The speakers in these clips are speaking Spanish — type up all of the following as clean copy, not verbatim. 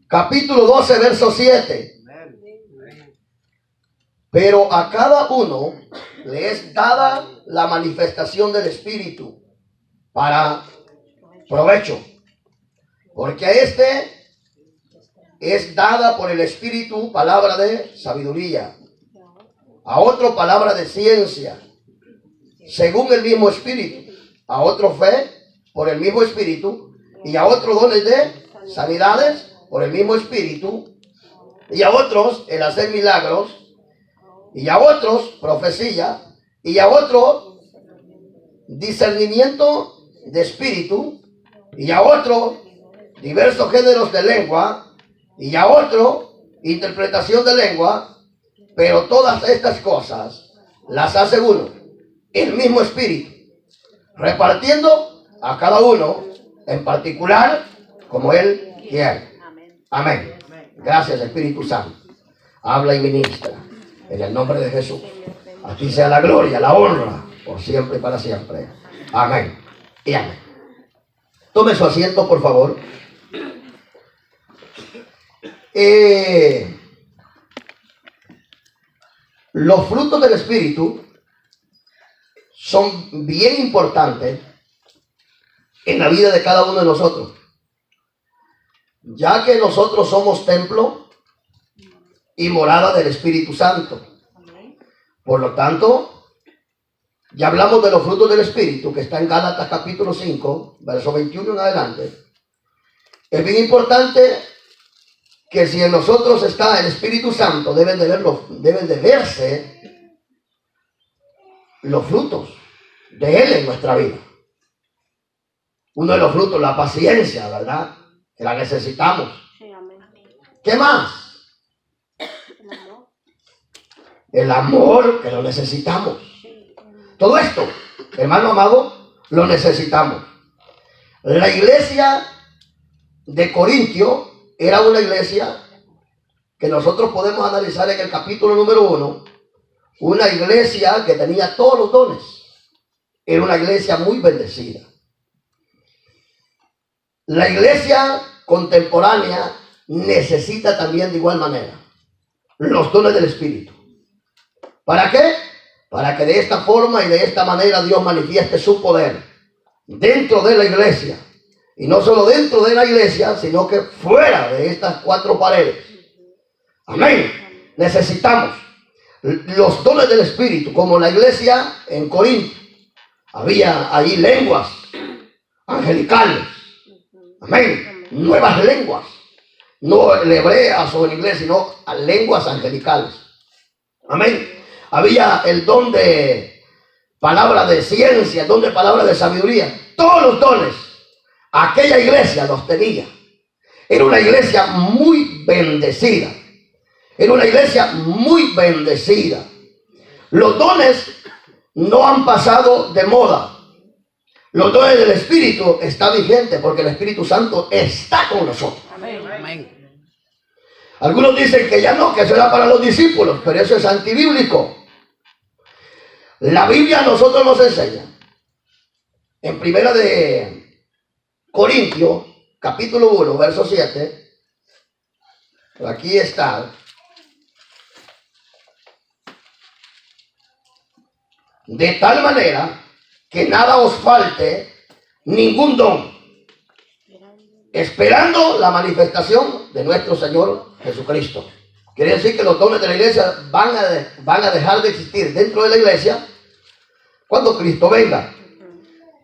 capítulo 12, verso 7. Pero a cada uno le es dada la manifestación del Espíritu para provecho. Porque a este es dada por el Espíritu palabra de sabiduría, a otro palabra de ciencia, según el mismo Espíritu, a otro fe por el mismo Espíritu, y a otro dones de sanidades por el mismo Espíritu, y a otros el hacer milagros, y a otros profecía, y a otro discernimiento de espíritu, y a otro diversos géneros de lengua, y a otro interpretación de lengua. Pero todas estas cosas las hace uno, el mismo Espíritu, repartiendo a cada uno en particular como Él quiere. Amén. Gracias, Espíritu Santo. Habla y ministra en el nombre de Jesús. A ti sea la gloria, la honra, por siempre y para siempre. Amén y amén. Tome su asiento, por favor. Los frutos del Espíritu son bien importantes en la vida de cada uno de nosotros, ya que nosotros somos templo y morada del Espíritu Santo. Por lo tanto, ya hablamos de los frutos del Espíritu, que está en Gálatas capítulo 5, verso 21 en adelante. Es bien importante que si en nosotros está el Espíritu Santo, deben de verse los frutos de Él en nuestra vida. Uno de los frutos, la paciencia, ¿verdad? Que la necesitamos. ¿Qué más? El amor, que lo necesitamos. Todo esto, hermano amado, lo necesitamos. La iglesia de Corintio era una iglesia que nosotros podemos analizar en el capítulo número 1. Una iglesia que tenía todos los dones. Era una iglesia muy bendecida. La iglesia contemporánea necesita también de igual manera los dones del Espíritu. ¿Para qué? Para que de esta forma y de esta manera Dios manifieste su poder dentro de la iglesia. Y no solo dentro de la iglesia, sino que fuera de estas cuatro paredes. Amén. Necesitamos los dones del Espíritu, como la iglesia en Corinto. Había ahí lenguas angelicales. Amén. Nuevas lenguas. No en hebreas o en inglés, sino lenguas angelicales. Amén. Había el don de palabra de ciencia, el don de palabra de sabiduría. Todos los dones, aquella iglesia los tenía. Era una iglesia muy bendecida. Era una iglesia muy bendecida. Los dones no han pasado de moda. Los dones del Espíritu están vigentes porque el Espíritu Santo está con nosotros. Amén. Algunos dicen que ya no, que eso era para los discípulos, pero eso es antibíblico. La Biblia a nosotros nos enseña en primera de Corintios, capítulo 1, verso 7. Aquí está. De tal manera que nada os falte ningún don, esperando la manifestación de nuestro Señor Jesucristo. Quiere decir que los dones de la iglesia van a dejar de existir dentro de la iglesia cuando Cristo venga.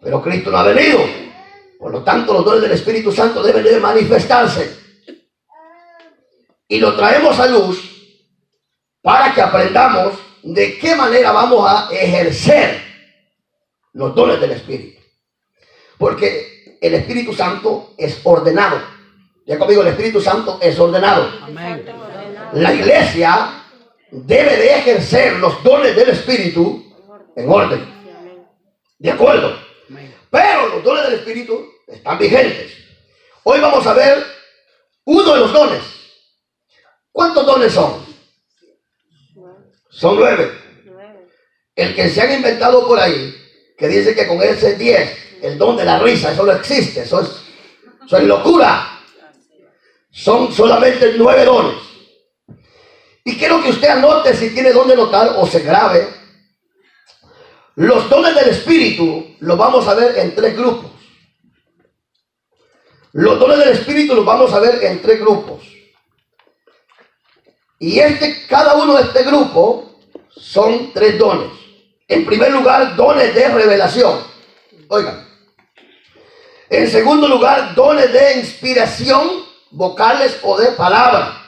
Pero Cristo no ha venido. Por lo tanto, los dones del Espíritu Santo deben de manifestarse. Y lo traemos a luz para que aprendamos de qué manera vamos a ejercer los dones del Espíritu. Porque el Espíritu Santo es ordenado. Ya conmigo, el Espíritu Santo es ordenado. Amén. La iglesia debe de ejercer los dones del Espíritu en orden. De acuerdo. Pero los dones del Espíritu están vigentes. Hoy vamos a ver uno de los dones. ¿Cuántos dones son? Son 9. El que se han inventado por ahí, que dice que con ese 10, el don de la risa, eso no existe, eso es locura. Son solamente 9 dones. Y quiero que usted anote, si tiene dónde anotar, o se grabe. Los dones del Espíritu los vamos a ver en 3 grupos. Los dones del Espíritu los vamos a ver en 3 grupos. Y cada uno de este grupo son 3 dones. En primer lugar, dones de revelación. Oigan. En segundo lugar, dones de inspiración, vocales o de palabra.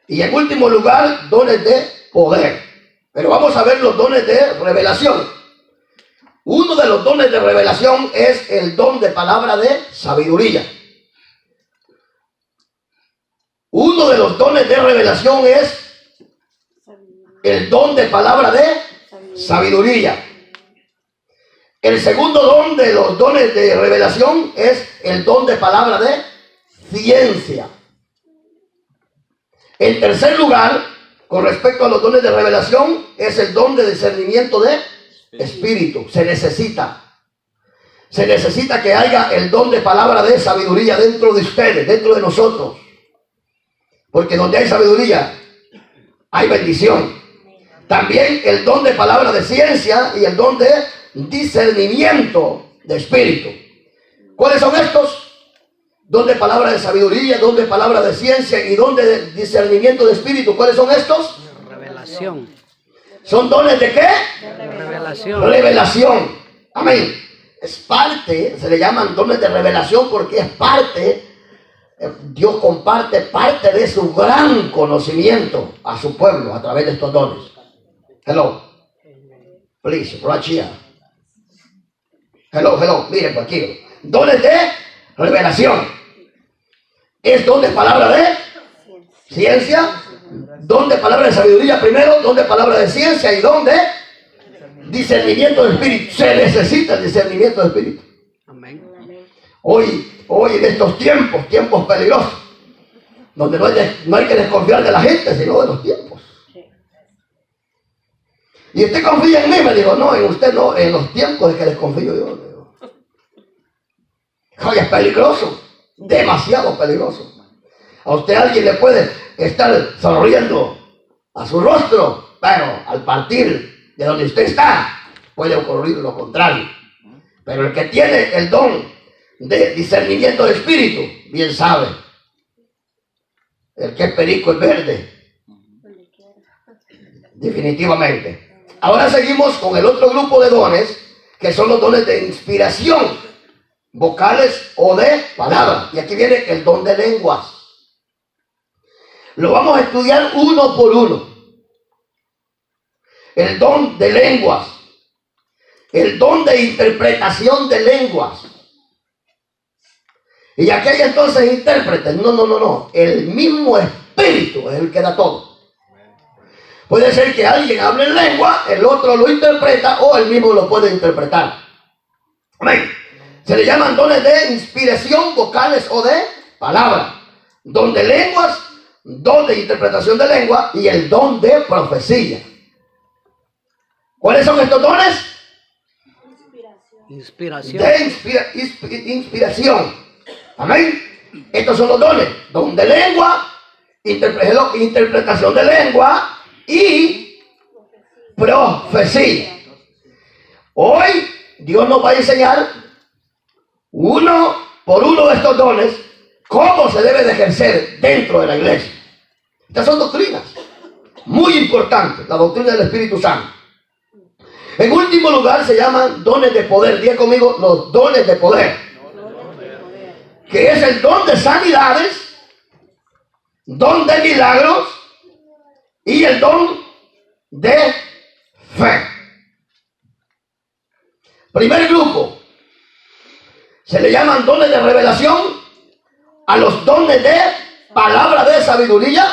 Y en último lugar, dones de poder. Pero vamos a ver los dones de revelación. Uno de los dones de revelación es el don de palabra de sabiduría. Uno de los dones de revelación es el don de palabra de sabiduría. El segundo don de los dones de revelación es el don de palabra de ciencia. En tercer lugar, con respecto a los dones de revelación, es el don de discernimiento de espíritu. Se necesita que haya el don de palabra de sabiduría dentro de ustedes, dentro de nosotros. Porque donde hay sabiduría, hay bendición. También el don de palabra de ciencia y el don de discernimiento de espíritu. ¿Cuáles son estos? Don de palabra de sabiduría, don de palabra de ciencia y don de discernimiento de espíritu. ¿Cuáles son estos? Revelación. ¿Son dones de qué? De revelación. Revelación. Amén. Es parte, se le llaman dones de revelación porque es parte, Dios comparte parte de su gran conocimiento a su pueblo a través de estos dones. Hello. Please, right here. Hello. Miren por aquí. Dones de revelación. Es don de palabra de ciencia, don de palabra de sabiduría primero, don de palabra de ciencia y don de discernimiento de espíritu. Se necesita el discernimiento de espíritu. Amén. Hoy en estos tiempos peligrosos, donde no hay que desconfiar de la gente, sino de los tiempos. Y usted confía en mí, me dijo, no, en usted no, en los tiempos es que desconfío yo. Oye, es peligroso, demasiado peligroso. A usted alguien le puede estar sonriendo a su rostro, pero al partir de donde usted está, puede ocurrir lo contrario. Pero el que tiene el don de discernimiento de espíritu, bien sabe. El que es perico es verde. Definitivamente. Ahora seguimos con el otro grupo de dones, que son los dones de inspiración, vocales o de palabra. Y aquí viene el don de lenguas. Lo vamos a estudiar uno por uno. El don de lenguas. El don de interpretación de lenguas. Y aquí hay entonces intérpretes. No. El mismo Espíritu es el que da todo. Puede ser que alguien hable en lengua, el otro lo interpreta o él mismo lo puede interpretar. Amén. Se le llaman dones de inspiración, vocales o de palabra. Don de lenguas, don de interpretación de lengua y el don de profecía. ¿Cuáles son estos dones? Inspiración. De inspiración. Amén. Estos son los dones. Don de lengua, interpretación de lengua y profecía. Hoy Dios nos va a enseñar uno por uno de estos dones cómo se debe de ejercer dentro de la iglesia. Estas son doctrinas muy importantes, la doctrina del Espíritu Santo. En último lugar se llaman dones de poder. Diga conmigo, los dones de poder, que es el don de sanidades, don de milagros y el don de fe. Primer grupo, se le llaman dones de revelación a los dones de palabra de sabiduría,